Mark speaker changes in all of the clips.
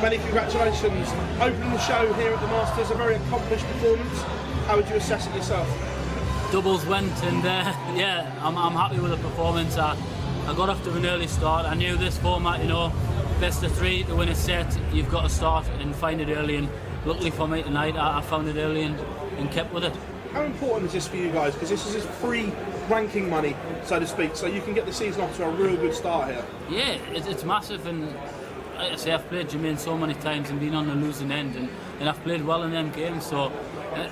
Speaker 1: Many congratulations. Opening the show here at the Masters, a very accomplished performance. How would you assess it yourself?
Speaker 2: Doubles went, and yeah, I'm happy with the performance. I got off to an early start. I knew this format, you know, best of three to win a set, you've got to start and find it early, and luckily for me tonight, I found it early and kept with it. How
Speaker 1: important is this for you guys? Because this is free ranking money, so to speak, so you can get the season off to a real good start here.
Speaker 2: Yeah, it's massive, and like I say, I've played Jermaine so many times and been on the losing end, and I've played well in them games, so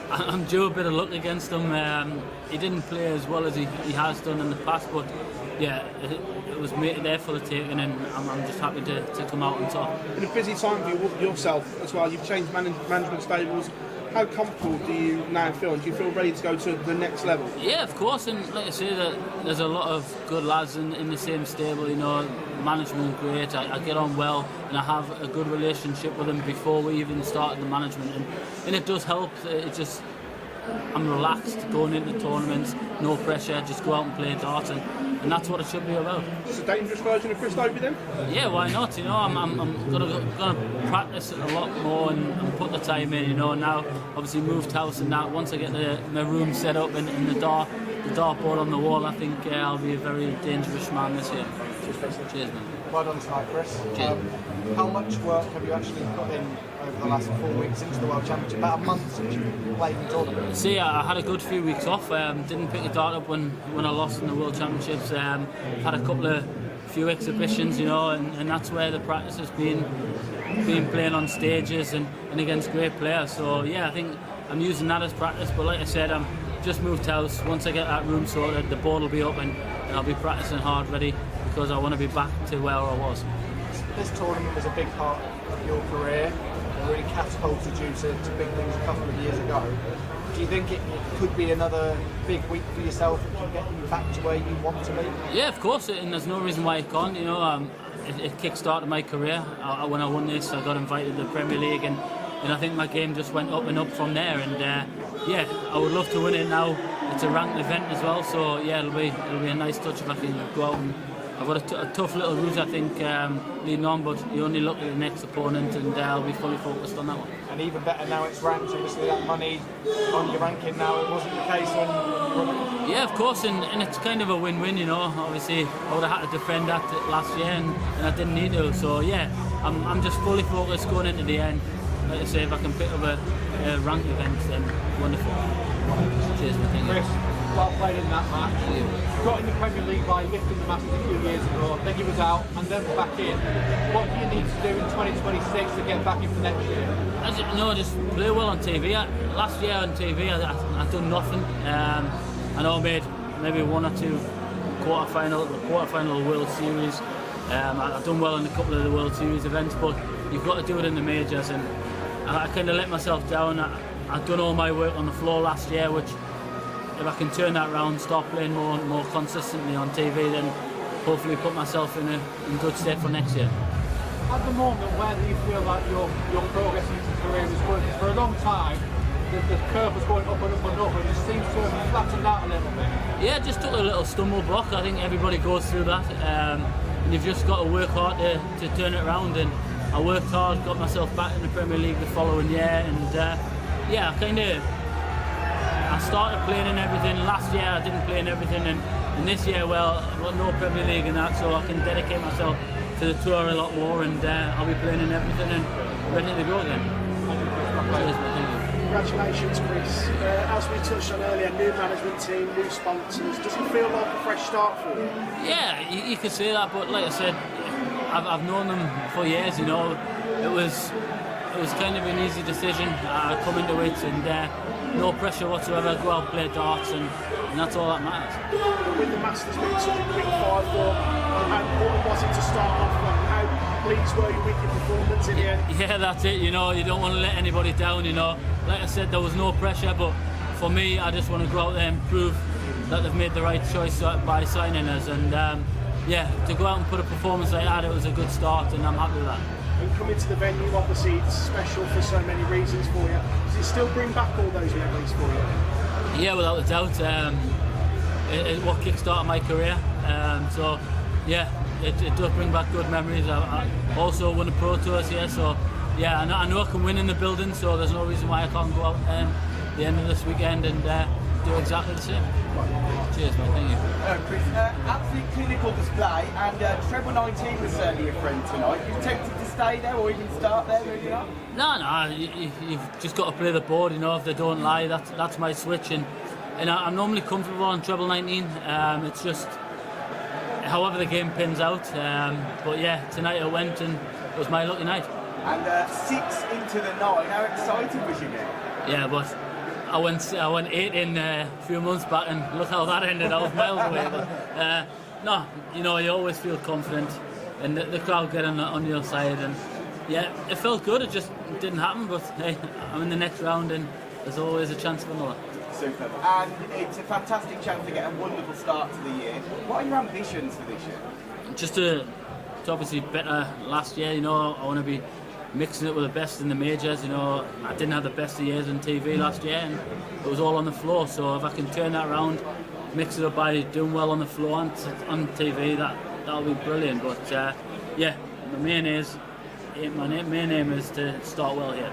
Speaker 2: I'm due a bit of luck against him. He didn't play as well as he has done in the past, but yeah, it was there for the taking, and I'm just happy to come out on top.
Speaker 1: In a busy time for yourself as well, you've changed management stables. How comfortable do you now feel, and do you feel ready to go to the next level?
Speaker 2: Yeah, of course, and like I say, there's a lot of good lads in the same stable, you know, management great, I get on well, and I have a good relationship with them before we even started the management, and it does help. I'm relaxed going into tournaments, no pressure, just go out and play darts, and that's what it should be about.
Speaker 1: It's a dangerous version of Chris Dobey then?
Speaker 2: Yeah, why not? You know, I'm gonna practice it a lot more and put the time in. You know, now obviously moved house and that. Once I get my room set up and the dartboard on the wall, I think I'll be a very dangerous man this year. Cheers, man.
Speaker 3: Well done tonight, Chris.
Speaker 2: Cheers.
Speaker 3: How much work have you actually put in over the last 4 weeks into the World Championship? About a month since you played in the tournament.
Speaker 2: See, I had a good few weeks off. Didn't pick a dart up when I lost in the World Championships. Had a few exhibitions, you know, and that's where the practice has been playing on stages and against great players. So yeah, I think I'm using that as practice. But like I said, I'm just moved house. Once I get that room sorted, the board will be up and I'll be practicing hard, ready, because I want to be back to where I was.
Speaker 3: This tournament was a big part of your career. It really catapulted you to big things a couple of years ago. Do you think it could be another big week for yourself and can get you back to where you want to be?
Speaker 2: Yeah, of course, and there's no reason why it can't. You know, it kick-started my career. When I won this, I got invited to the Premier League, and I think my game just went up and up from there. And yeah, I would love to win it now. It's a ranked event as well, so yeah, it'll be a nice touch if I can go out and. I've got a tough little route, I think, leading on, but you only look at the next opponent, and I'll be fully focused on that one.
Speaker 3: And even better now it's ranked, obviously that money on your ranking now, it wasn't the case when you won.
Speaker 2: Yeah, of course, and it's kind of a win-win, you know. Obviously, I would have had to defend that last year, and I didn't need to, so yeah, I'm just fully focused going into the end. Like I say, if I can pick up a ranked event, then wonderful. Cheers, thank you.
Speaker 4: Chris, well played in that match. You got in the Premier League by lifting the Masters a few years ago, then you was out and then back in. What do you need to do in 2026 to get back in for next year?
Speaker 2: Just play well on TV. Last year on TV, I done nothing. I know I made maybe one or two quarter-final of the World Series. I've done well in a couple of the World Series events, but you've got to do it in the majors, and I kind of let myself down. I've done all my work on the floor last year, which if I can turn that around, start playing more consistently on TV, then hopefully put myself in good stead for next year.
Speaker 4: At the moment, where do you feel like your progress in your career is going? For a long time, the curve was going up and up and up, and it just seems to have flattened out a little bit.
Speaker 2: Yeah, just took a little stumble block. I think everybody goes through that, and you've just got to work hard to turn it around. And I worked hard, got myself back in the Premier League the following year, and yeah, I started playing in everything. Last year I didn't play in everything, and this year, well, I've got no Premier League and that, so I can dedicate myself to the tour a lot more, and I'll be playing in everything and ready to go again. Cheers, thank you.
Speaker 1: Congratulations, Chris. As we touched on earlier, new management team, new sponsors. Does it feel like a fresh start for you?
Speaker 2: Yeah, you could say that, but like I said, I've known them for years, you know. It was kind of an easy decision. I come into it and no pressure whatsoever, go out and play darts, and that's all that matters.
Speaker 1: With the Masters being such a quick 5-4, how important was it to start off with? How pleased were you with your performance in the end?
Speaker 2: Yeah, that's it, you know, you don't want to let anybody down, you know. Like I said, there was no pressure, but for me, I just want to go out there and prove that they've made the right choice by signing us, and yeah, to go out and put a performance like that, it was a good start, and I'm happy with that.
Speaker 1: And coming to the venue, obviously it's special for so many reasons for you. Does it still bring back all those memories for you?
Speaker 2: Yeah, without a doubt. It's what kick-started my career. So yeah, it does bring back good memories. I also won the Pro Tours here, so yeah, I know I can win in the building, so there's no reason why I can't go out the end of this weekend and do exactly the same. Cheers, mate. Thank you.
Speaker 5: Chris, absolute clinical display, and treble 19 was certainly a friend tonight. You tempted to stay there or even start there moving up?
Speaker 2: No, you've just got to play the board. You know, if they don't lie, that's my switch, and I'm normally comfortable on treble 19. It's just however the game pins out. But yeah, tonight I went and it was my lucky night.
Speaker 5: And 6 into the 9. How excited was you now?
Speaker 2: Yeah, but I went 8 in a few months back, and look how that ended. I was miles away. But no, you know, you always feel confident, and the crowd getting on your side, and yeah, it felt good. It just didn't happen. But hey, I'm in the next round, and there's always a chance for another.
Speaker 5: Super. And it's a fantastic chance to get a wonderful start to the year. What are your ambitions for this year?
Speaker 2: Just to obviously better last year. You know, I want to be mixing it with the best in the majors. You know, I didn't have the best of years on TV last year, and it was all on the floor. So if I can turn that around, mix it up by doing well on the floor and on TV, that'll be brilliant. But yeah, my main aim is to start well here.